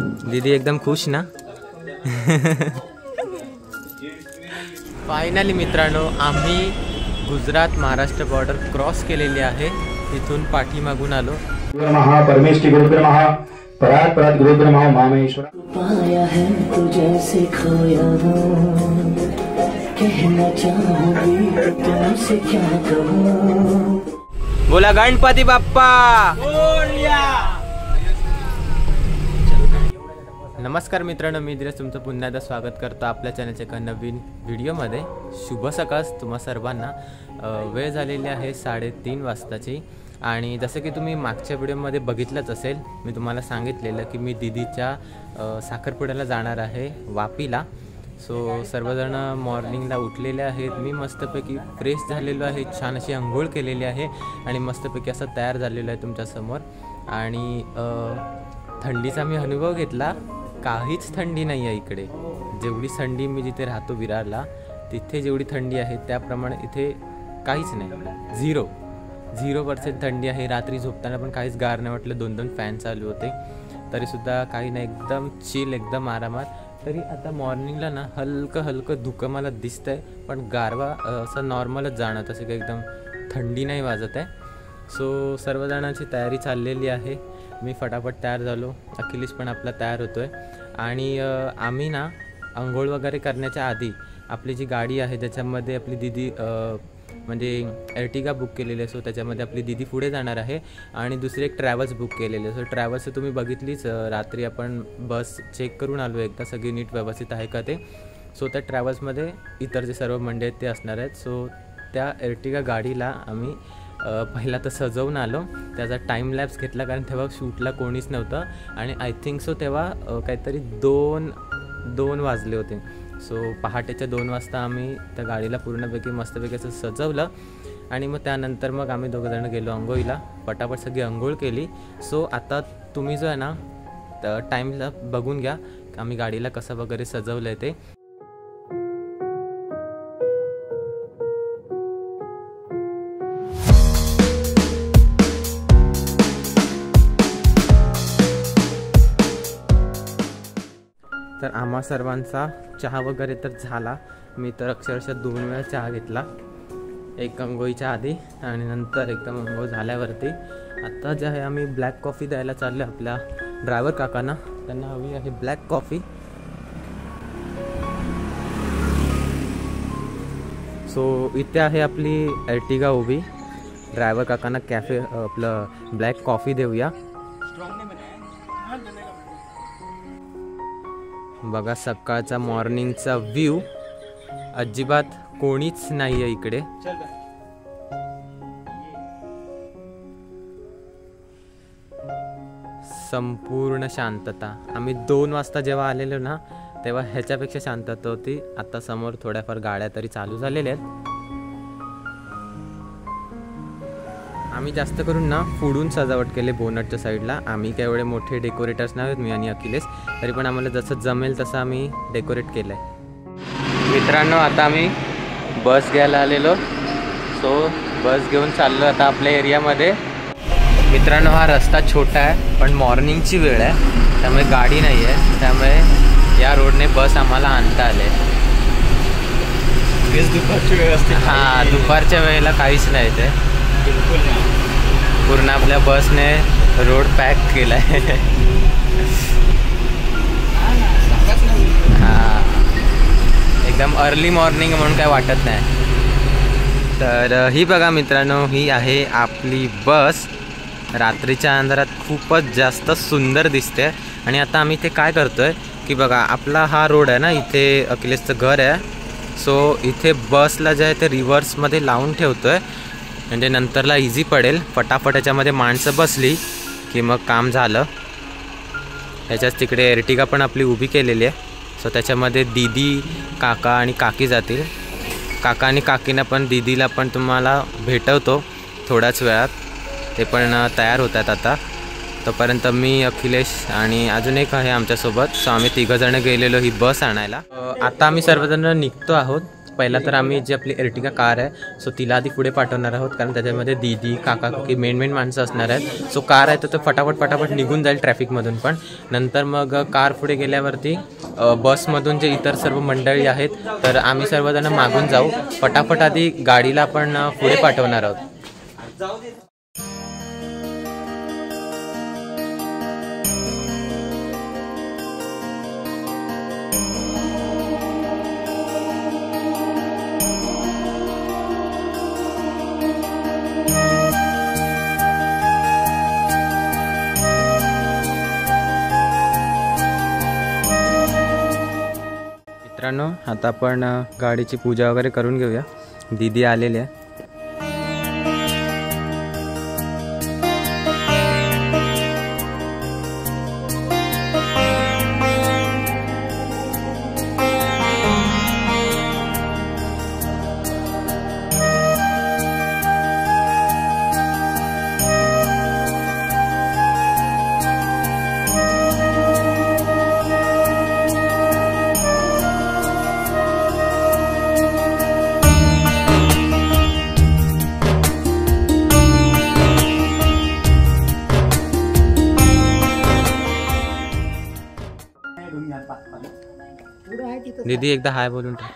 दीदी एकदम खुश ना। फायनली मित्रांनो आम्ही गुजरात महाराष्ट्र बॉर्डर क्रॉस केलेली आहे। तिथून पाठीमागून आलो। महा परमेश्वरी गुरुब्रह्मा परात परात गुरुब्रह्मा मामेश्वर पाया है तुझे से खोया हूँ कहना चाहूँगी तो तुमसे क्या कहूँ। बोला गणपती बाप्पा। नमस्कार मित्रांनो, मी दिनेश तुमचं पुन्हा एकदा स्वागत करतो आपल्या चॅनलच्या एका नवीन व्हिडिओमध्ये। शुभ सकाळ तुम्हा सर्वांना। वेळ झालेली आहे 3:30 वाजताची आणि जसं की तुम्ही मागच्या व्हिडिओमध्ये बघितलंच असेल, मी तुम्हाला सांगितलेलं की मी दीदीच्या साखरपुड्याला जाणार आहे वापीला। सो सर्वजण मॉर्निंगला उठलेले आहेत। मी मस्तपैकी फ्रेश झालेलो आहे, छान अशी अंघोळ केलेली आहे आणि मस्तपैकी असं तयार झालेलो आहे तुमच्यासमोर। आणि थंडीचा मी अनुभव घेतला। काहीच थंडी नाही आहे इकडे। जेवढी थंडी मी जिथे राहतो विरारला तिथे जेवढी थंडी आहे त्याप्रमाणे इथे काहीच नाही। 0% थंडी आहे। रात्री झोपताना पण काहीच गार नाही वाटलं। 2 फॅन चालू होते तरीसुद्धा काही नाही, एकदम चिल, एकदम आरामात। तरी आता मॉर्निंगला ना हलकं धुकं मला दिसतंय, पण गारवा असं नॉर्मलच जाणवत, असं काही एकदम थंडी नाही वाजत आहे। सो सर्वजणांची तयारी चाललेली आहे। मी फटाफट तयार झालो, अखिलेश पण आपला तयार होतोय। आणि आम्ही ना अंघोळ वगैरे करण्याच्या आधी आपली जी गाडी आहे त्याच्यामध्ये आपली दीदी म्हणजे एर्टिगा बुक केलेली आहे। सो त्याच्यामध्ये आपली दीदी पुढे जाणार आहे आणि दुसरी एक ट्रॅव्हल्स बुक केलेली आहे। सो ट्रॅव्हल्स तुम्ही बघितलीच, रात्री आपण बस चेक करून आलो एकदा, सगळी नीट व्यवस्थित आहे का ते। सो त्या ट्रॅव्हल्समध्ये इतर जे सर्व मंडळी आहेत ते असणार आहेत। सो त्या एर्टिगा गाडीला आम्ही पहिला तर सजवून आलो, त्याचा टाईम लॅप्स घेतला कारण तेव्हा शूटला कोणीच नव्हतं आणि आय थिंक सो तेव्हा काहीतरी 2 वाजले होते। सो पहाटेच्या 2 वाजता आम्ही त्या गाडीला पूर्णपैकी मस्तपैकी असं सजवलं आणि मग त्यानंतर मग आम्ही दोघंजण गेलो अंघोळीला। पटापट सगळी अंघोळ केली। सो आता तुम्ही जो आहे ना टाईमला बघून घ्या आम्ही गाडीला कसं वगैरे सजवलं आहे ते। तर आम्हा सर्वांचा चहा वगैरे तर झाला। मी तर अक्षरशः 2 वेळा चहा घेतला, एक अंघोळीच्या आधी आणि नंतर एकदम अंघोळ झाल्यावरती। आता जे आहे आम्ही ब्लॅक कॉफी द्यायला चाललो आपल्या ड्रायव्हर काकांना, त्यांना हवी आहे ब्लॅक कॉफी। सो इथे आहे आपली एर्टिगा उभी, ड्रायव्हर काकांना कॅफे आपलं ब्लॅक कॉफी देऊया। बघा सकाळचा मॉर्निंगचा व्ह्यू, अजिबात कोणीच नाही आहे इकडे। संपूर्ण शांतता। आम्ही 2 वाजता जेव्हा आलेलो ना तेव्हा ह्याच्यापेक्षा शांतता होती। आता समोर थोड्याफार गाड्या तरी चालू झालेल्या आहेत। आम्ही जास्त करून ना पुढून सजावट केले बोनटच्या साईडला। आम्ही काय एवढे मोठे डेकोरेटर्स नाही आहेत, मी आणि अखिलेश, तरी पण आम्हाला जसं जमेल तसं आम्ही डेकोरेट केलं आहे। मित्रांनो आता आम्ही बस घ्यायला आलेलो। सो बस घेऊन चाललो आता आपल्या एरियामध्ये। मित्रांनो हा रस्ता छोटा आहे पण मॉर्निंगची वेळ आहे त्यामुळे गाडी नाही आहे, त्यामुळे या रोडने बस आम्हाला आणता आले। दुपारची वेळ असते। हां, दुपारच्या वेळेला काहीच नाही ते, पूर्ण आपल्या बसने रोड पॅक केला आहे। हां, एकदम अर्ली मॉर्निंग म्हणून काय वाटत नाही। तर ही बघा मित्रांनो, ही आहे आपली बस। रात्रीच्या अंधारात खूपच जास्त सुंदर दिसते। आणि आता आम्ही इथे काय करतोय की बघा आपला हा रोड आहे ना, इथे अखिलेशचं घर आहे। सो इथे बसला जे आहे ते रिव्हर्समध्ये लावून ठेवतोय म्हणजे नंतरला इझी पडेल। फटाफट याच्यामध्ये माणसं बसली की मग काम झालं। याच्याच तिकडे एर्टिगा पण आपली उभी केलेली आहे। सो त्याच्यामध्ये दीदी, काका आणि काकी जातील। काका आणि काकींना पण दीदीला पण तुम्हाला भेटवतो थोड्याच वेळात, ते पण तयार होत आहेत आता। तोपर्यंत मी, अखिलेश आणि अजून एक आहे आमच्यासोबत। सो आम्ही 3 जण गेलेलो ही बस आणायला। आता आम्ही सर्वजण निघतो आहोत पहिला तर आम्ही जी आपली एर्टिगा कार आहे सो तिला आधी पुढे पाठवणार आहोत, कारण त्याच्यामध्ये दीदी काका काकी मेन माणसं असणार आहेत. सो कार आहे तर फटाफट निघून जाईल ट्रॅफिकमधून. पण नंतर मग कार पुढे गेल्यावरती बसमधून जे इतर सर्व मंडळी आहेत तर आम्ही सर्वजण मागून जाऊ. फटाफट आधी गाडीला आपण पुढे पाठवणार आहोत. मित्रांनो, आता आपण गाडीची पूजा वगैरे करून घेऊया. दीदी आलेली आहे. दीदी एकदा हाय बोलून टाक.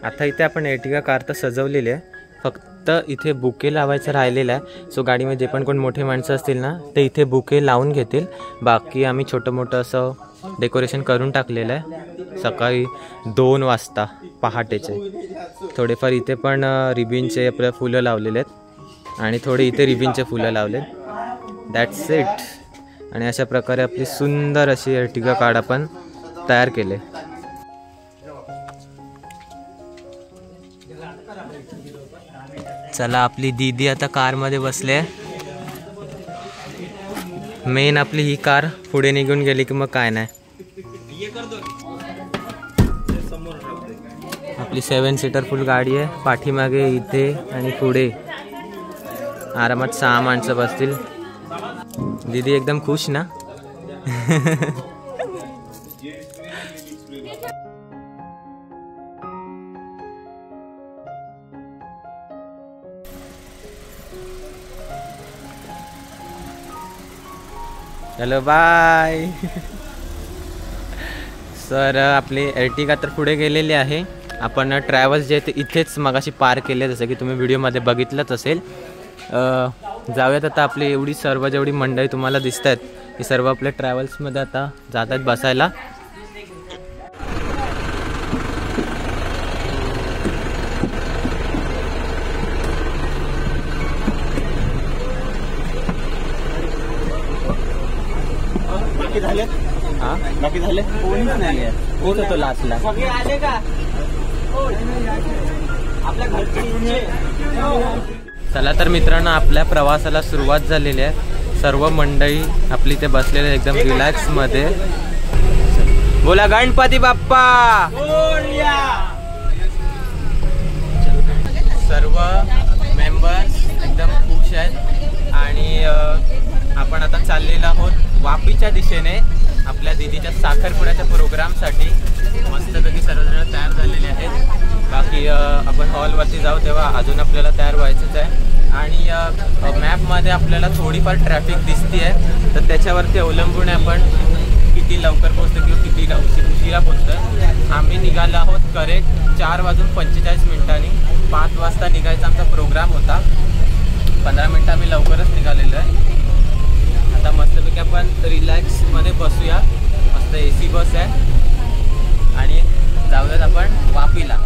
आता इथे आपण एर्टिगा कार तर सजवलेली आहे, फक्त इथे बुके लावायचं राहिलेलं आहे. सो गाडीमध्ये जे पण कोण मोठे माणसं असतील ना ते इथे बुके लावून घेतील. बाकी आम्ही छोटं मोठं असं डेकोरेशन करून टाकलेलं आहे. सकाळी 2 वाजता पहाटेचे थोडेफार इथे पण रिबिनचे आपल्या फुलं लावलेले आहेत आणि थोडे इथे रिबिनचे फुलं लावले. That's it. आणि अशा प्रकारे आपली सुंदर अशी एर्टिगा कार आपण तयार केले. चला, आपली दीदी आता कारमध्ये बसले. मेन आपली ही कार पुढे निघून गेली की मग काय नाही. आपली 7 सीटर फुल गाडी आहे. पाठीमागे इथे आणि पुढे आरामात 6 माणसं बसतील. दीदी एकदम खुश ना. चलो बाय. सर, आपली एर्टिगा तर पुढे गेलेली आहे. आपण ट्रॅव्हल्स जे ते इथेच मगाशी पार्क केले, जसं की तुम्ही व्हिडिओमध्ये बघितलंच असेल. जाऊयात आता. आपली एवढी सर्व जेवढी मंडळी तुम्हाला दिसत आहेत ही सर्व आपल्या ट्रॅव्हल्समध्ये आता जात आहेत बसायला. बाकी झाले कोणीच नाही. कोण होतो लास्टला? सगळे आले का? आपल्या घरचे. चला तर मित्रांनो, आपल्या प्रवासाला सुरुवात झालेली आहे. सर्व मंडळी आपली ते बसलेले एकदम रिलॅक्स मध्ये. बोला गणपती बाप्पा. सर्व मेंबर्स एकदम खुश आहेत आणि आपण आता चाललेलो आहोत वापीच्या दिशेने आपल्या दीदीच्या साखरपुड्याच्या प्रोग्रामसाठी. मस्तपैकी सर्वजण तयार झालेले आहेत. बाकी आपण हॉलवरती जाऊ तेव्हा अजून आपल्याला तयार व्हायचंच आहे. आणि मॅपमध्ये आपल्याला थोडीफार ट्रॅफिक दिसते आहे, तर त्याच्यावरती अवलंबून आपण किती लवकर पोहोचतो किंवा किती उशिरा पोहोचतो. आम्ही निघालो आहोत करेक्ट 4:45 5 वाजता निघायचा आमचा प्रोग्राम होता. 15 मिनटं आम्ही लवकरच निघालेलो आहे. आता मस्तपैकी आपण रिलॅक्समध्ये बसूया. मस्त AC बस आहे आणि जाऊयात आपण वापीला.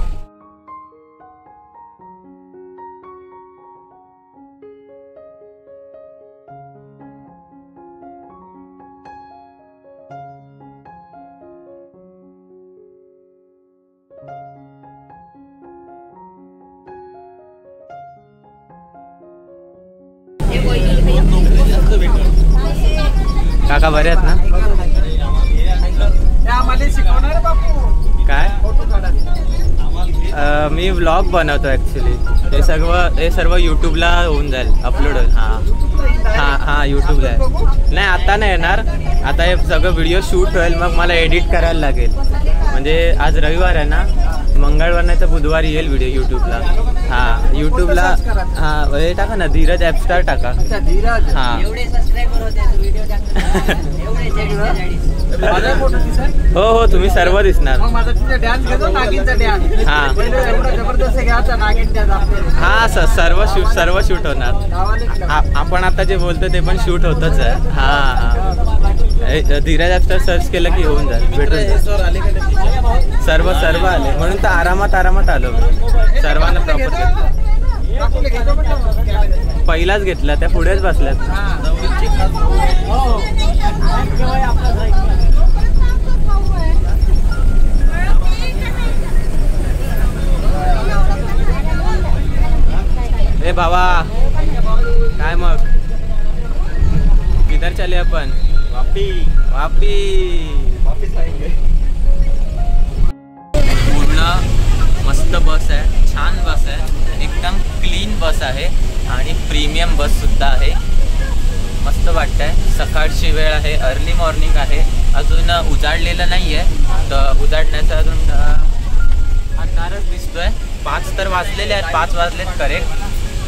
काका बरे आहेत ना? काय मी व्लॉग बनवतो ॲक्च्युली. हे सर्व यूट्यूबला होऊन जाईल, अपलोड होईल. हां हां यूट्यूबला आहे. नाही आता नाही येणार, आता हे सगळं व्हिडिओ शूट होईल, मग मला एडिट करायला लागेल. म्हणजे आज रविवार आहे ना, मंगळवार नाही तर बुधवारी येईल व्हिडिओ यूट्यूबला. हां यूट्यूबला हां हे टाका ना, धीरज ॲपस्टार टाका. हां हो हो तुम्ही सर्व दिसणार. हां सर्व शूट होणार. आपण आता जे बोलतो ते पण शूट होतच आहे. हां धीरज ॲपस्टार सर्च केलं की होऊन जाईल, भेटून सर्व आले म्हणून तर आरामात आलो. सर्वांना प्रॉपर पहिलाच घेतला, त्या पुढेच बसल्यात. ए बाबा काय मग किधर चले अपन? वापी पूर्ण मस्त बस आहे, छान बस आहे, एकदम क्लीन बस आहे आणि प्रीमियम बस सुद्धा आहे. मस्त वाटतंय. सकाळची वेळ आहे, अर्ली मॉर्निंग आहे, अजून उजाडलेलं नाही आहे, तर उजाडण्याचा अजून अंधारच दिसतोय. 5 तर वाजलेले आहेत, 5 वाजलेत करेक्ट.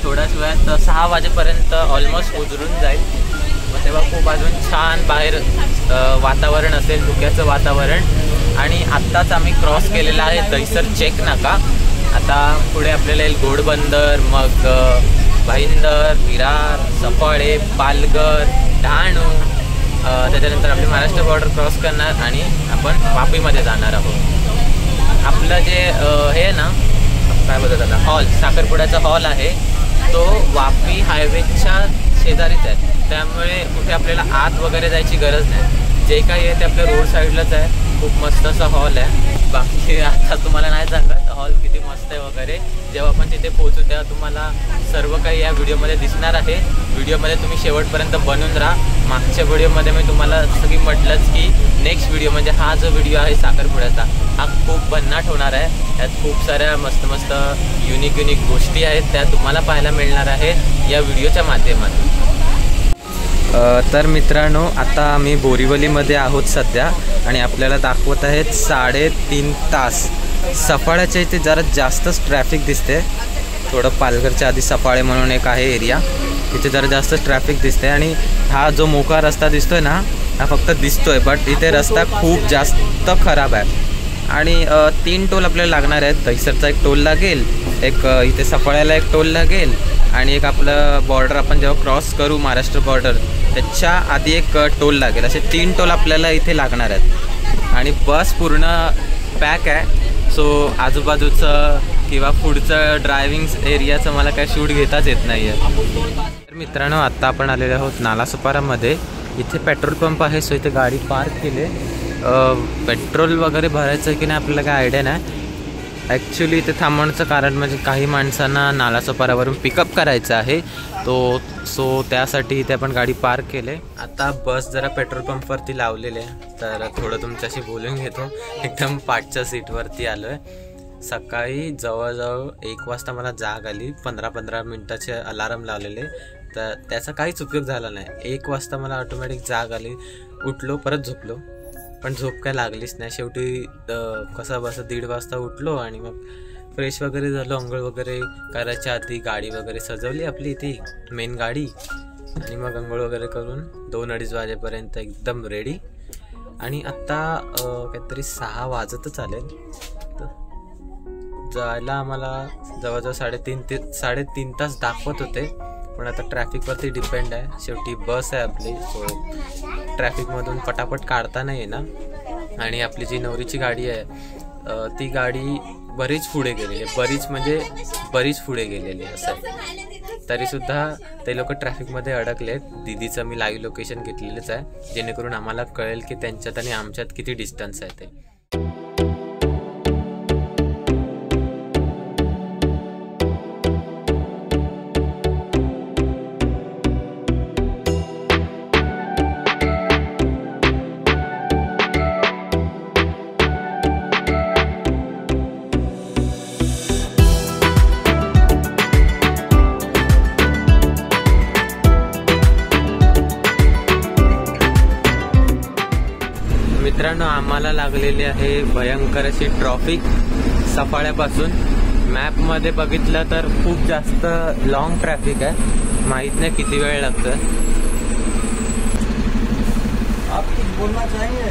थोड्याच वेळात 6 वाजेपर्यंत ऑलमोस्ट उजळून जाईल. मग तेव्हा खूप अजून छान बाहेर वातावरण असेल, धुक्याचं वातावरण. आणि आत्ताच आम्ही क्रॉस केलेला आहे दहिसर चेक नाका. आता पुढे आपल्याला येईल घोडबंदर, मग भाईंदर, विरार, सफाळे, पालघर, डहाणू. त्याच्यानंतर आपली महाराष्ट्र बॉर्डर क्रॉस करणार आणि आपण वापीमध्ये जाणार आहोत. आपलं जे हे ना काय बोलतात आता, हॉल, साखरपुड्याचा हॉल आहे, तो वापी हायवेच्या शेजारीच आहे. त्यामुळे कुठे आपल्याला आत वगैरे जायची गरज नाही. जे काही आहे ते आपल्या रोड साईडलाच आहे. खूप मस्त असा हॉल आहे. बाकी आता तुम्हाला नाही सांगत हॉल किती मस्त आहे वगैरे. जेव्हा आपण तिथे पोहोचू तेव्हा तुम्हाला सर्व काही या व्हिडिओमध्ये दिसणार आहे. व्हिडिओमध्ये तुम्ही शेवटपर्यंत बनून राहा. मागच्या व्हिडिओमध्ये मी तुम्हाला सगळी म्हटलंच की नेक्स्ट व्हिडिओ म्हणजे हा जो व्हिडिओ आहे साखरपुड्याचा, हा खूप भन्नाट होणार आहे. त्यात खूप साऱ्या मस्त युनिक गोष्टी आहेत, त्या तुम्हाला पाहायला मिळणार आहे या व्हिडिओच्या माध्यमातून. तर मित्रांनो, आता आम्ही बोरिवलीमध्ये आहोत सध्या आणि आपल्याला दाखवत आहेत 3.5 तास. सफाळ्याच्या इथे जरा जास्तच ट्रॅफिक दिसते. थोडं पालघरच्या आधी सफाळे म्हणून एक आहे एरिया, तिथे जरा जास्त ट्रॅफिक दिसते. आणि हा जो मोकळा रस्ता दिसतोय ना, हा फक्त दिसतोय, बट इथे रस्ता खूप जास्त खराब आहे. आणि 3 टोल आपल्याला लागणार आहेत. दहिसरचा एक टोल लागेल, एक इथे सफाळ्याला एक टोल लागेल आणि एक आपलं बॉर्डर आपण जेव्हा क्रॉस करू महाराष्ट्र बॉर्डर त्याच्या आधी एक टोल लागेल. असे 3 टोल आपल्याला इथे लागणार आहेत. आणि बस पूर्ण पॅक आहे. सो आजूबाजूचं किंवा पुढचं ड्रायव्हिंग एरियाचं मला काय शूट घेताच येत नाही आहे. तर मित्रांनो, आत्ता आपण आलेलो आहोत नालासोपारामध्ये. इथे पेट्रोल पंप आहे, सो इथे गाडी पार्क केली. पेट्रोल वगैरे भरायचं की नाही आपल्याला काय आयडिया नाही. ॲक्च्युली इथे थांबवण्याचं कारण म्हणजे काही माणसांना नालासोपारावरून पिकअप करायचं आहे, सो त्यासाठी इथे आपण गाडी पार्क केले. आता बस जरा पेट्रोल पंपवरती लावलेले आहे, तर थोडं तुमच्याशी बोलून घेतो. एकदम पाठच्या सीटवरती आलो आहे. सकाळी जवळजवळ 1 वाजता मला जाग आली. 15 मिनटाचे अलार्म लावलेले, तर त्याचा काहीच उपयोग झाला नाही. 1 वाजता मला ऑटोमॅटिक जाग आली. उठलो, परत झोपलो, पण झोप काय लागलीच नाही. शेवटी कसं 1:30 वाजता उठलो आणि मग फ्रेश वगैरे झालो. अंघोळ वगैरे करायच्या आधी गाडी वगैरे सजवली आपली इथे मेन गाडी, आणि मग अंघोळ वगैरे करून 2-2:30 वाजेपर्यंत एकदम रेडी. आणि आत्ता काहीतरी 6 वाजतच आले. तर जायला आम्हाला जवळजवळ 3.5 तास दाखवत होते, पण आता ट्रॅफिकवरती डिपेंड आहे. शेवटी बस आहे आपली, सो ट्रॅफिकमधून पटापट काढता नाही येणार. आणि आपली जी नवरीची गाडी आहे ती गाडी बरीच पुढे गेलेली आहे, बरीच पुढे गेलेली आहे असं. तरीसुद्धा ते लोक ट्रॅफिकमध्ये अडकलेत. दीदीचं मी लाईव्ह लोकेशन घेतलेलंच आहे, जेणेकरून आम्हाला कळेल की त्यांच्यात आणि आमच्यात किती डिस्टन्स आहे ते. मित्रांनो, आम्हाला लागलेली आहे भयंकर अशी ट्रॉफिक सफाळ्यापासून. मॅपमध्ये बघितलं तर खूप जास्त लॉंग ट्रॅफिक आहे, माहित नाही किती वेळ लागतं. आप कुछ बोलना चाहेंगे?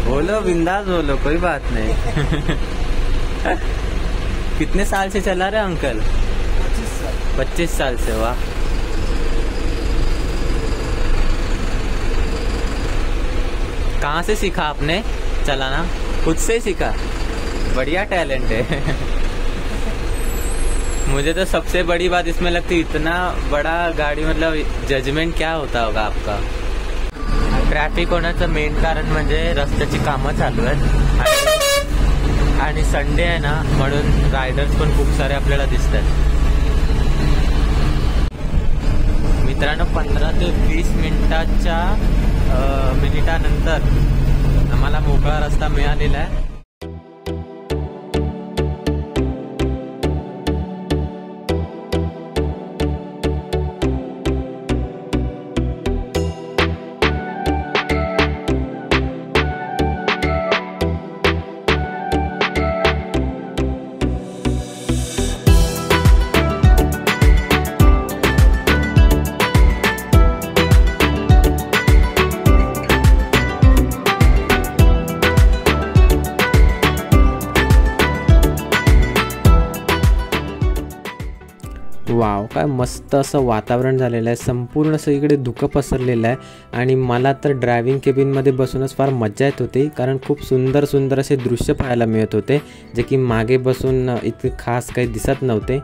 बोलो, बिंदास बोलो, कोई बात नहीं. कितने साल से चला रहे अंकल? 25 साल से. वाह. कहाँ से सीखा आपने चलाना? खुद से सीखा? बढ़िया टैलेंट है. मुझे तो सबसे बड़ी बात इसमें लगती, इतना बड़ा गाड़ी, मतलब जजमेंट क्या होता होगा आपका. ट्रॅफिक होण्याचं मेन कारण म्हणजे रस्त्याची कामं चालू आहेत आणि संडे आहे ना, म्हणून रायडर्स पण खूप सारे आपल्याला दिसतात. मित्रांनो, 15 ते 20 मिनिटानंतर आम्हाला मोकळा रस्ता मिळालेला आहे. वाव, काय मस्त असं वातावरण झालेलं आहे. संपूर्ण सगळीकडे धुकं पसरलेलं आहे आणि मला तर ड्रायव्हिंग केबिनमध्ये बसूनच फार मजा येत होती, कारण खूप सुंदर सुंदर असे दृश्य पाहायला मिळत होते, जे की मागे बसून इतके खास काही दिसत नव्हते.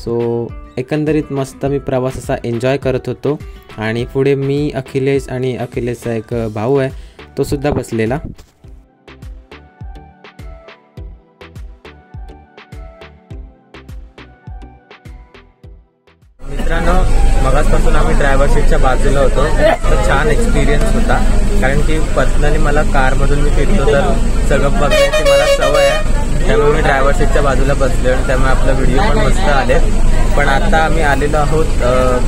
सो एकंदरीत मस्त मी प्रवास असा एन्जॉय करत होतो. आणि पुढे मी, अखिलेश आणि अखिलेशचा एक भाऊ आहे, तो सुद्धा बसलेला. मित्रांनो, मगाचपासून आम्ही ड्रायव्हर सीटच्या बाजूला होतो. तर छान एक्सपिरियन्स होता, कारण की पर्सनली मला कारमधून मी फिरतो तर सगळं बघण्याची मला सवय आहे. त्यामुळे मी ड्रायव्हर सीटच्या बाजूला बसलो आणि त्यामुळे आपला व्हिडिओ पण मस्त आले. पण आता आम्ही आलेलो आहोत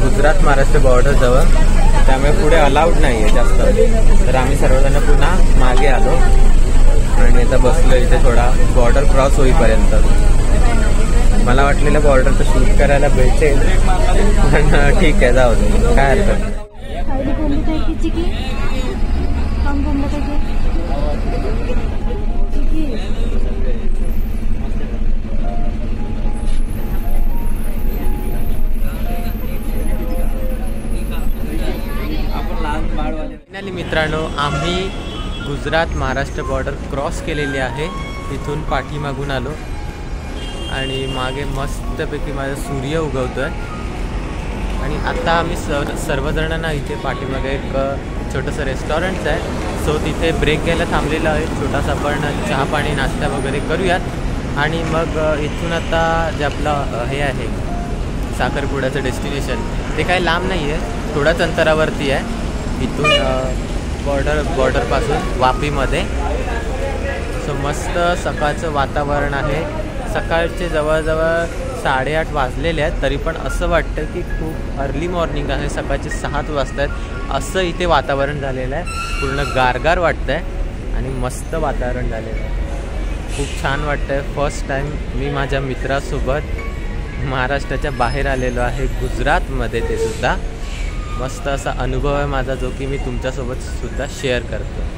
गुजरात महाराष्ट्र बॉर्डरजवळ, त्यामुळे पुढे अलाउड नाही आहे जास्त. तर आम्ही सर्वजण पुन्हा मागे आलो आणि आता बसलो इथे थोडा बॉर्डर क्रॉस होईपर्यंत. मला वाटलेलं बॉर्डर तर शूट करायला भेटेल, पण ठीक आहे, जाऊ दे, काय हरकत. फायनली मित्रांनो, आम्ही गुजरात महाराष्ट्र बॉर्डर क्रॉस केलेली आहे. इथून पाठीमागून आलो आणि मागे मस्तपैकी माझा सूर्य उगवतोय. आणि आता आम्ही सर्वजणांना इथे पाठीमागे एक छोटंसं रेस्टॉरंट आहे, सो तिथे ब्रेक घ्यायला थांबलेलं आहे. छोटासा आपण चहा पाणी नाश्ता वगैरे करूयात आणि मग इथून आता जे आपलं हे आहे साखरपुड्याचं डेस्टिनेशन, ते काही लांब नाही आहे, थोड्याच अंतरावरती आहे इथून बॉर्डरपासून वापीमध्ये. सो मस्त सकाळचं वातावरण आहे. सकाळचे जवळजवळ 8:30 वाजलेले आहेत, तरी पण असं वाटतं की खूप अर्ली मॉर्निंग आहे. सकाळचे 6 वाजता आहेत असं इथे वातावरण झालेलं आहे. पूर्ण गारगार वाटतं आहे आणि मस्त वातावरण झालेलं आहे. खूप छान वाटतं आहे. फर्स्ट टाईम मी माझ्या मित्रासोबत महाराष्ट्राच्या बाहेर आलेलो आहे, गुजरातमध्ये. ते सुद्धा मस्त असा अनुभव आहे माझा, जो की मी तुमच्यासोबत सुद्धा शेअर करतो.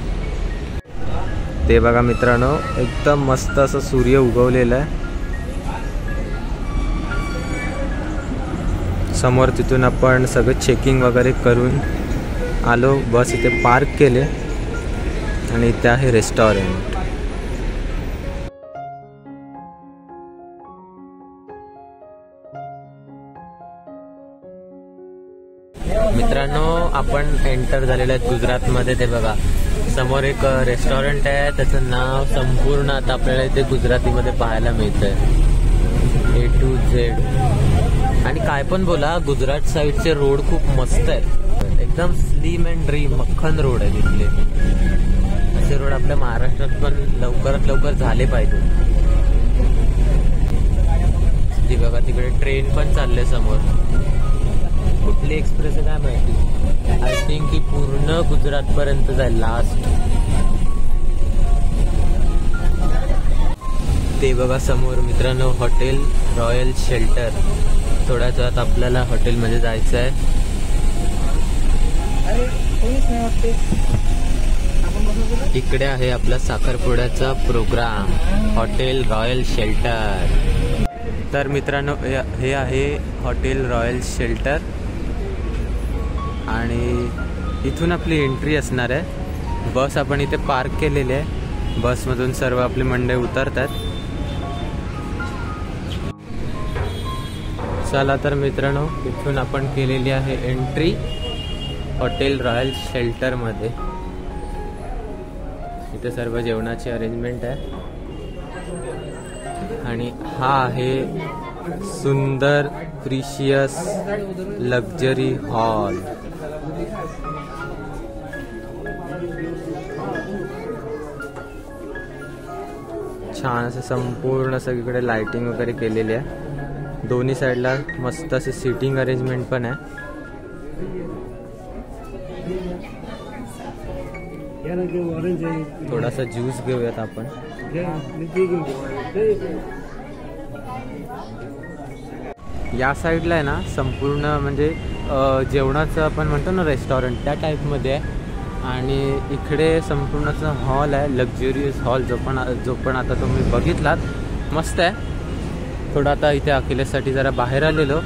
ते बघा मित्रांनो, एकदम मस्त असं सूर्य उगवलेलं आहे समोर. तिथून आपण सगळं चेकिंग वगैरे करून आलो, बस इथे पार्क केले आणि इथे आहे रेस्टॉरंट. मित्रांनो, आपण एंटर झालेलो आहे गुजरातमध्ये. ते बघा समोर एक रेस्टॉरंट आहे, त्याचं नाव संपूर्ण आता आपल्याला इथे गुजरातीमध्ये पाहायला मिळतंय, A to Z. आणि काय पण बोला, गुजरात साईडचे रोड खूप मस्त आहेत, एकदम स्लिम अँड ड्रीम मक्खन रोड आहे तिथले. असे रोड आपल्या महाराष्ट्रात पण लवकरात लवकर झाले पाहिजे. ती बघा तिकडे ट्रेन पण चालले समोर, खूप कुठली एक्सप्रेस आहे काय माहिती. आय थिंक ती पूर्ण गुजरात पर्यंत जाईल लास्ट. ते बघा समोर मित्रांनो हॉटेल रॉयल शेल्टर. थोड्याच वेळात आपल्याला हॉटेलमध्ये जायचं आहे. इकडे आहे आपला साखरपुड्याचा प्रोग्राम हॉटेल रॉयल शेल्टर. तर मित्रांनो हे आहे हॉटेल रॉयल शेल्टर आणि इथून आपली एंट्री असणार आहे. बस आपण इथे पार्क केलेली आहे. बसमधून सर्व आपली मंडळी उतरतात. चला तर मित्रांनो इथून आपण केलेली आहे एंट्री हॉटेल रॉयल शेल्टरमध्ये. इथे सर्व जेवणाची अरेंजमेंट आहे आणि हा आहे सुंदर प्रिशियस लक्झरी हॉल. छान असं संपूर्ण सगळीकडे लाइटिंग वगैरे केलेली आहे. दोन्ही साईडला मस्त असे सीटिंग अरेंजमेंट पण आहे. थोडासा ज्यूस घेऊयात आपण. या साईडला आहे ना संपूर्ण म्हणजे जेवणाचं आपण म्हणतो ना रेस्टॉरंट त्या टाईपमध्ये आहे. आणि इकडे संपूर्णचा हॉल आहे लक्झरियस हॉल जो पण आता तुम्ही बघितलात. मस्त आहे. थोडं आता इथे अखिलेशसाठी जरा बाहेर आलेलो.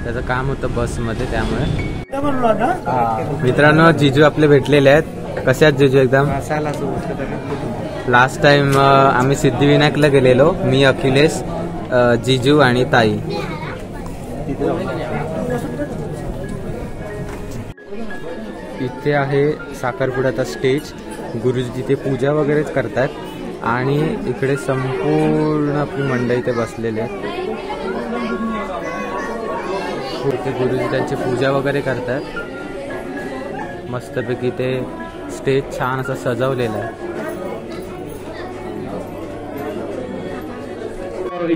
त्याचं काम होतं बसमध्ये त्यामुळे. मित्रांनो जिजू आपले भेटलेले आहेत. कसे आहेत जिजू? एकदम. लास्ट टाइम आम्ही सिद्धिविनायकला गेलेलो. मी अखिलेश जिजू आणि ताई. इथे आहे साखरपुड्याचा स्टेज. गुरुजी तिथे पूजा वगैरेच करतात आणि इकडे संपूर्ण आपली मंडळी इथे बसलेले आहेत. इथे गुरुजी त्यांची पूजा वगैरे करतात. मस्तपैकी ते स्टेज छान असं सजवलेलं आहे.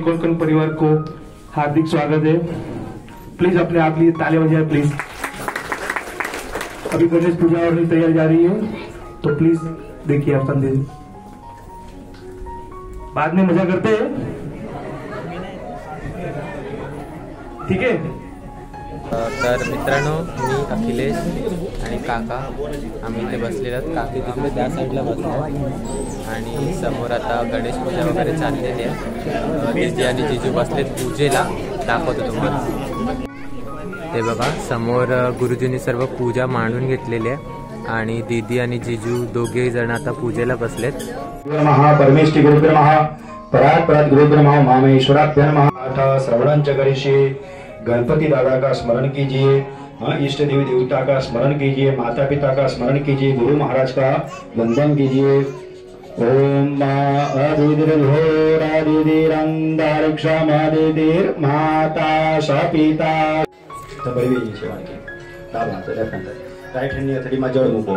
कोंकण परिवार को हार्दिक स्वागत है. प्लीज अपने आप लिए ताली बजाए प्लीज. अभी गणेश पूजा और तैयारी जा रही है तो प्लीज देखिए आप संदेश. बाद में मजा करते हैं. ठीक है. तर मित्रांनो मी अखिलेश आणि काका आम्ही इथे बसलेलो आहोत. काकी तिकडे त्या साईडला बसलो आणि समोर आता गणेश पूजा वगैरे चाललेली आहे. दीदी आणि जिजू बसलेत पूजेला. दाखवतो तुम्हाला. ते बघा समोर गुरुजींनी सर्व पूजा मांडून घेतलेली आहे आणि दीदी आणि जिजू दोघेही जण आता पूजेला बसलेत. परमेष्टि गुरुब्रह्मा परात् परात् गुरुब्रह्मा मामेश्वराभ्य नमः. श्रवणं च करिष्ये. गणपति दादा का स्मरण कीजिए. इष्ट देवी देवता का स्मरण कीजिए. माता पिता का स्मरण कीजिए. गुरु महाराज का वंदन कीजिए. ओम माता सा पिता राइट हैंड અથડી માં જળ મૂકો.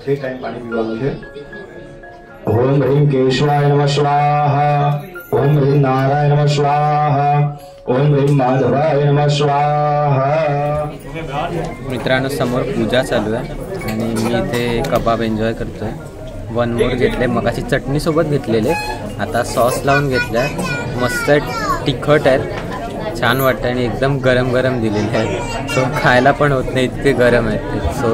3 ટાઈમ પાણી પીવાનું છે. ઓમ હ્રીમ કેશવાય નમઃ સ્વાહા. ओम ह्रीं नारायण नमः स्वाहा. ओम ह्रीं माधवाय नमः स्वाहा. मित्रांनो समोर पूजा चालू आहे आणि मी इथे कबाब एन्जॉय करतोय. वन मोर घेतले. मगाशी चटणी सोबत घेतलेले. आता सॉस लावून घेतलाय. मस्त तिखट आहेत. छान वाटतं आणि एकदम गरम गरम दिलेले आहेत. सो खायला पण होत नाही इतके गरम आहेत. सो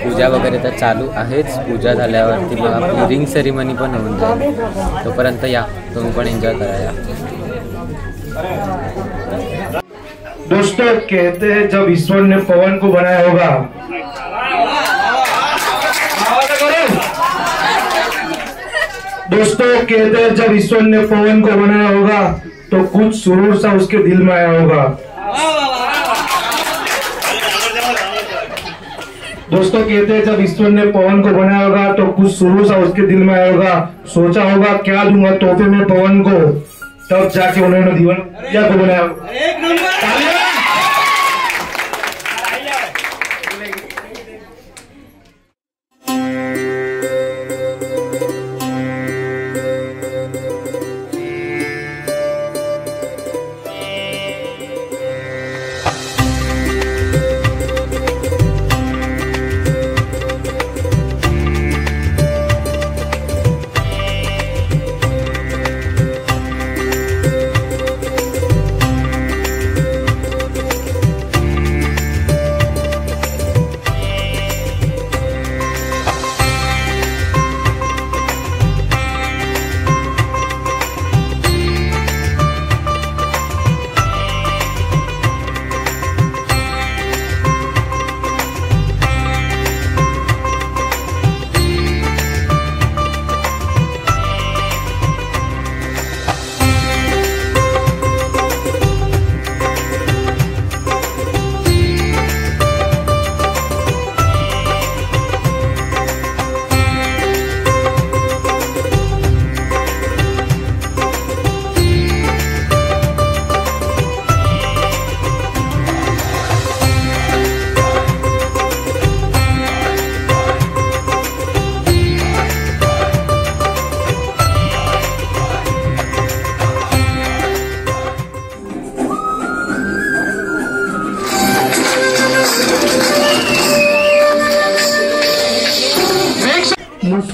पूजा वगैरे तर चालू आहेच. पूजा झाल्यावरती मग आपली रिंग सेरेमनी पण होऊन जाईल. तोपर्यंत या तुम्ही पण एन्जॉय करा. या दोस्तों कहते हैं जब ईश्वर ने पवन को बनाया होगा दोस्तों कहते हैं जब ईश्वर ने पवन को बनाया होगा तो कुछ सुरूर सा उसके दिल में आया होगा. दोस्तों कहते हैं जब ईश्वर ने पवन को बनाया होगा तो कुछ सुरूर सा उसके दिल में आया होगा. सोचा होगा क्या दूंगा तोहफे में पवन को. तब जाके उन्होंने जीवन को बनाया.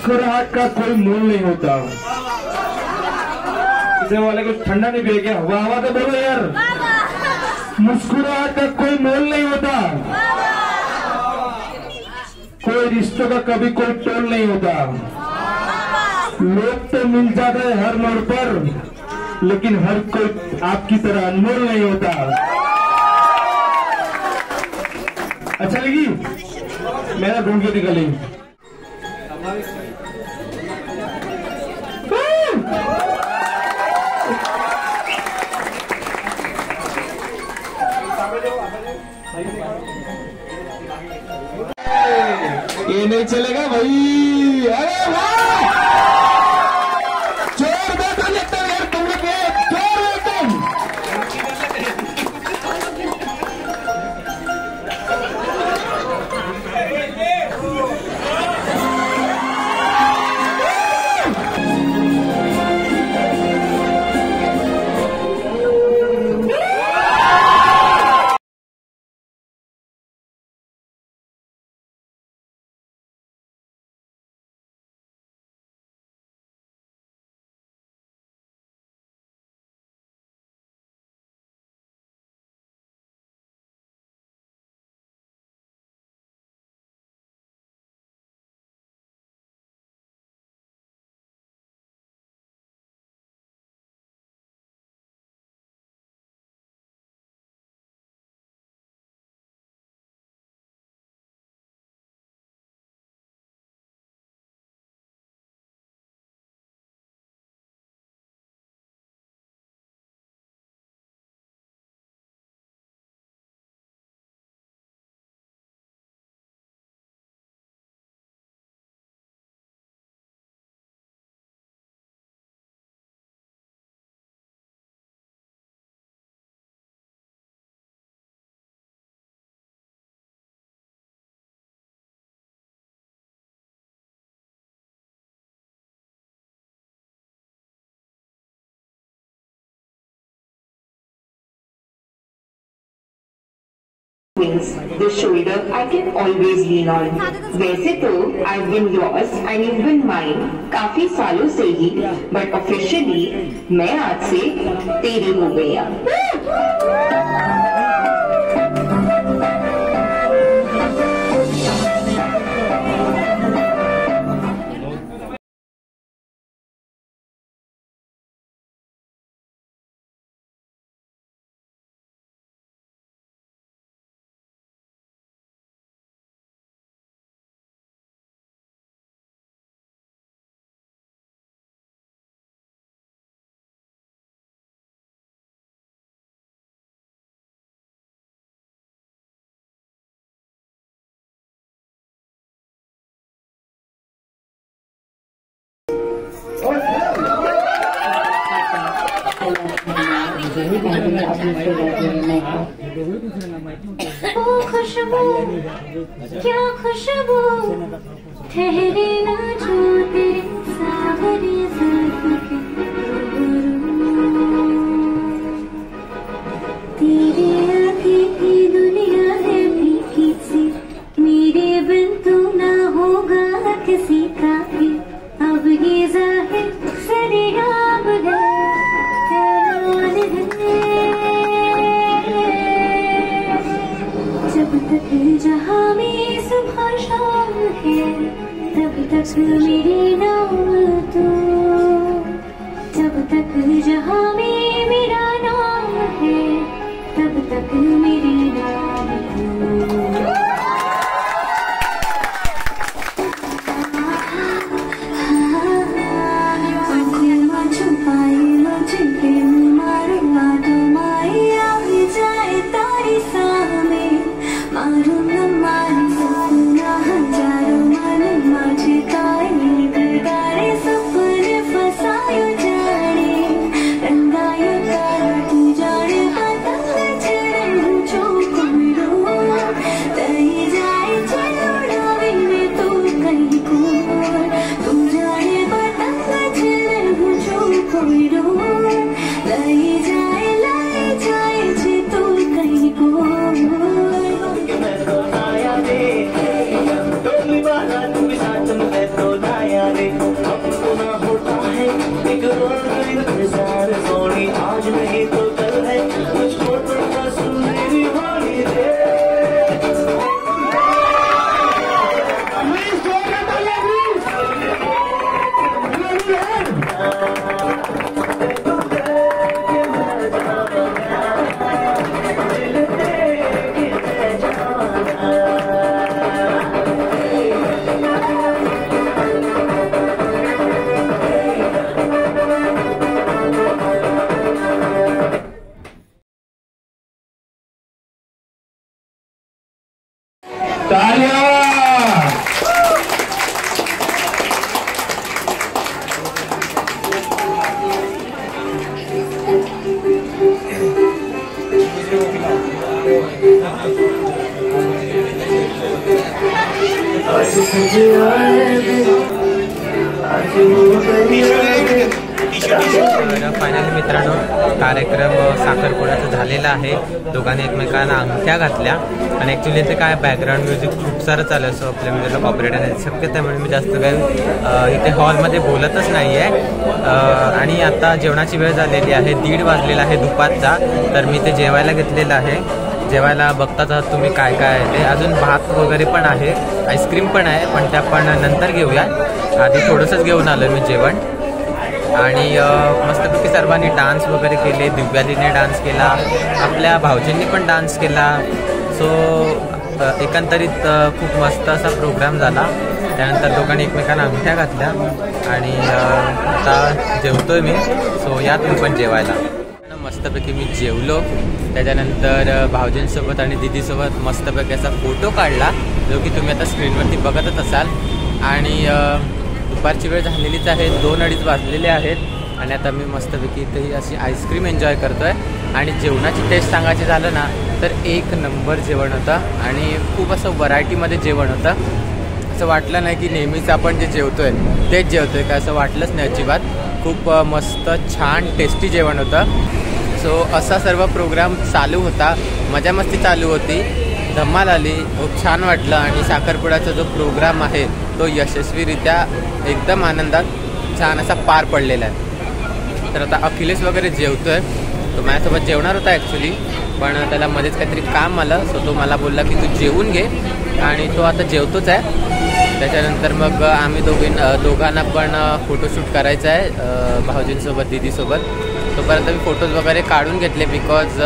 मुस्कुराहट का कोई मोल नहीं होता। इसे वाले कुछ ठंडा नहीं पिए क्या? हवा हवा तो बोलो यार। मुस्कुराहट का कोई मोल नहीं होता। कोई रिश्तों का कभी कोई तोल नहीं होता। लोग तो मिल जाते हैं हर मोड़ पर, लेकिन हर कोई आपकी तरह अनमोल नहीं होता। अच्छा लगी? मेरा ढूंढ के निकली। ये नहीं चलेगा भाई। अरे वाह, जोरदार ताली यार तुम लोग, जोर एकदम। Means the shoulder I can always lean on. वैसे तो I've been yours and you've been mine काफी सालों से ही, but officially मैं आज से तेरी हो गया। ओ खुशबू, क्या खुशबू, ठहरे ना छूटे सावरे जुल्फों के तेरे आगे की दुनिया है फीकी सी, मेरे बिन तू ना होगा किसी का भी। अब ये जाहिर सरेआम है जब तक जहाँ में सुबह शाम है, तब तक मेरी नाम तू, जब तक जहाँ में मेरा नाम है, तब तक मेरी नाम तू। तालिया फायनली मित्रांनो कार्यक्रम साखरपुड्याचा झालेला आहे. दोघांनी एकमेकांना अंगठ्या घातल्या आणि ॲक्च्युली ते काय बॅकग्राऊंड म्युझिक खूप सारं चालू असं आपल्या म्हणजे कॉपरेट येण्याची शक्यता, म्हणून मी जास्त काही इथे हॉलमध्ये बोलतच नाही आहे. आणि आता जेवणाची वेळ झालेली आहे, 1:30 वाजलेला आहे दुपारचा. तर मी ते जेवायला घेतलेलं आहे. जेवायला बघताच आहात तुम्ही काय काय आहे ते. अजून भात वगैरे पण आहे, आईस्क्रीम पण आहे, पण ते आपण नंतर घेऊया. आधी थोडंसंच घेऊन आलो मी जेवण. आणि मस्तपैकी सर्वांनी डान्स वगैरे केले. दिव्यालीने डान्स केला, आपल्या भाऊजींनी पण डान्स केला. सो एकंदरीत खूप मस्त असा प्रोग्राम झाला. त्यानंतर दोघांनी एकमेकांना अंगठ्या घातल्या आणि आता जेवतोय मी. सो या तुम्ही पण जेवायला. मस्तपैकी मी जेवलो. त्याच्यानंतर भाऊजींसोबत आणि दीदीसोबत मस्तपैकी असा फोटो काढला, जो की तुम्ही आता स्क्रीनवरती बघतच असाल. आणि दुपारची वेळ झालेलीच आहे, 2-2:30 वाजलेले आहेत. आणि आता मी मस्तपैकी इथे अशी आईस्क्रीम एन्जॉय करतो आहे. आणि जेवणाची टेस्ट सांगायची झालं ना तर 1 नंबर जेवण होतं आणि खूप असं व्हरायटीमध्ये जेवण होतं. असं वाटलं नाही की नेहमीच आपण जे जेवतो आहे तेच जेवतो आहे का, असं वाटलंच नाही अजिबात. खूप मस्त छान टेस्टी जेवण होतं. सो असा सर्व प्रोग्राम चालू होता, मजा मस्ती चालू होती, धमाल आली, खूप छान वाटलं. आणि साखरपुड्याचा जो प्रोग्राम आहे तो यशस्वीरित्या एकदम आनंदात छान असा पार पडलेला आहे. तर आता अखिलेश वगैरे जेवतो आहे. तो माझ्यासोबत जेवणार होता ॲक्च्युली, पण त्याला मध्येच काहीतरी काम आलं. सो तो मला बोलला की तू जेवून घे, आणि तो आता जेवतोच आहे. त्याच्यानंतर मग आम्ही दोघांना पण फोटोशूट करायचं आहे भाऊजींसोबत दीदीसोबत. तोपर्यंत मी फोटोज वगैरे काढून घेतले, बिकॉज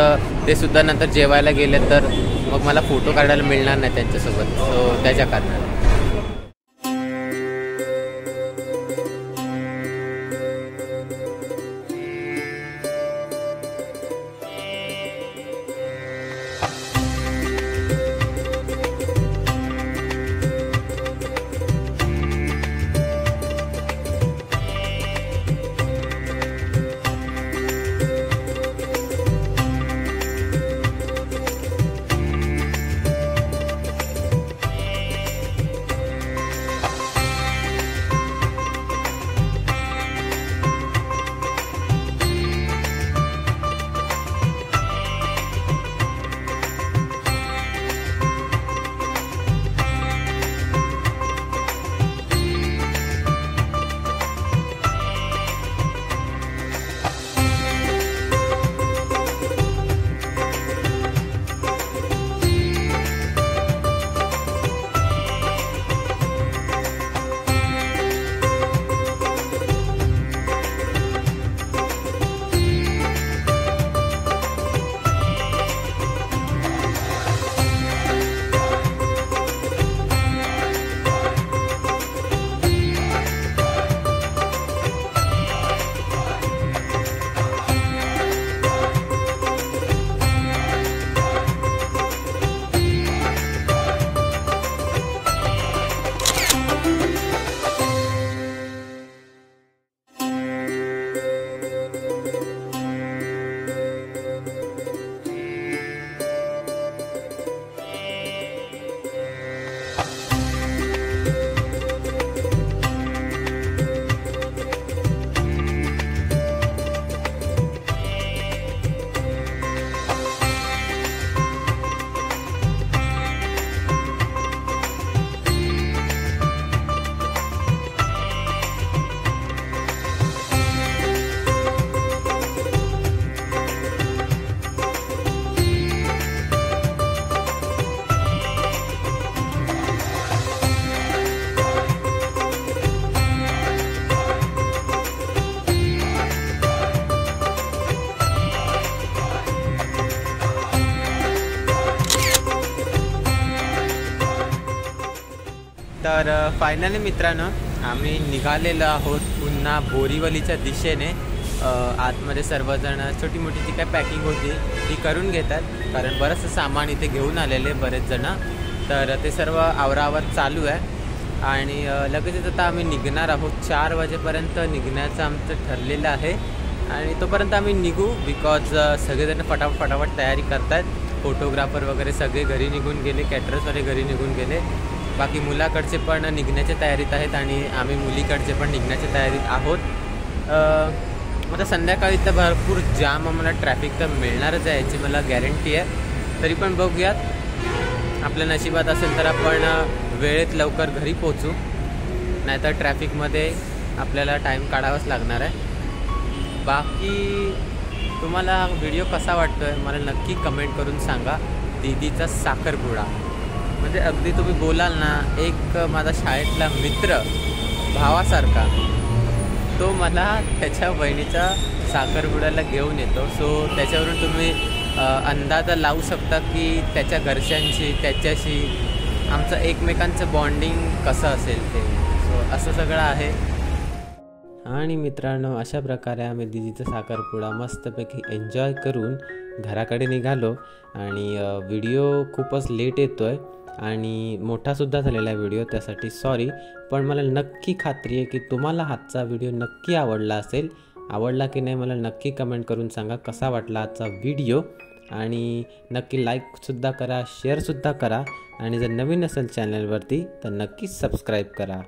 ते सुद्धा नंतर जेवायला गेले तर मग मला फोटो काढायला मिळणार नाही त्यांच्यासोबत. सो त्याच्या कारणाने तर फायनली मित्रांनो आम्ही निघालेलो आहोत पुन्हा बोरीवलीच्या दिशेने. आतमध्ये सर्वजण छोटी मोठी जी काय पॅकिंग होती ती करून घेतात, कारण बरंचसं सामान इथे घेऊन आलेले बरेच जण. तर ते सर्व आवरावर चालू आहे आणि लगेचच आता आम्ही निघणार आहोत. 4 वाजेपर्यंत निघण्याचं आमचं ठरलेलं आहे आणि तोपर्यंत आम्ही निघू. बिकॉज सगळेजण फटाफट तयारी करत आहेत. फोटोग्राफर वगैरे सगळे घरी निघून गेले, कॅटरर्सवाले घरी निघून गेले. बाकी मुलाकडचे पण निघण्याच्या तयारीत आहेत आणि आम्ही मुलीकडचे पण निघण्याच्या तयारीत आहोत. आता संध्याकाळी तर भरपूर जाम आम्हाला ट्रॅफिक तर मिळणारच आहे, याची मला गॅरंटी आहे. तरी पण बघूयात, आपल्या नशिबात असेल तर आपण वेळेत लवकर घरी पोचू, नाहीतर ट्रॅफिकमध्ये आपल्याला टाईम काढावाच लागणार आहे. बाकी तुम्हाला व्हिडिओ कसा वाटतो आहे मला नक्की कमेंट करून सांगा. दीदीचा साखरपुडा म्हणजे अगदी तुम्ही बोलाल ना, एक माझा शाळेतला मित्र भावासारखा तो मला त्याच्या बहिणीच्या साखरपुड्याला घेऊन येतो. सो त्याच्यावरून तुम्ही अंदाजा लावू शकता की त्याच्या घरच्यांशी त्याच्याशी आमचं एकमेकांचं बॉन्डिंग कसं असेल ते. सो असं सगळं आहे. आणि मित्रांनो, अशा प्रकारे आम्ही दीदीचा साखरपुडा मस्तपैकी एन्जॉय करून घराकडे निघालो. आणि व्हिडिओ खूपच लेट येतो आहे आणि मोठासुद्धा झालेला आहे व्हिडिओ, त्यासाठी सॉरी. पण मला नक्की खात्री आहे की तुम्हाला आजचा व्हिडिओ नक्की आवडला असेल. आवडला की नाही मला नक्की कमेंट करून सांगा कसा वाटला आजचा व्हिडिओ. आणि नक्की लाईकसुद्धा करा, शेअरसुद्धा करा आणि जर नवीन असेल चॅनलवरती तर नक्की सबस्क्राईब करा.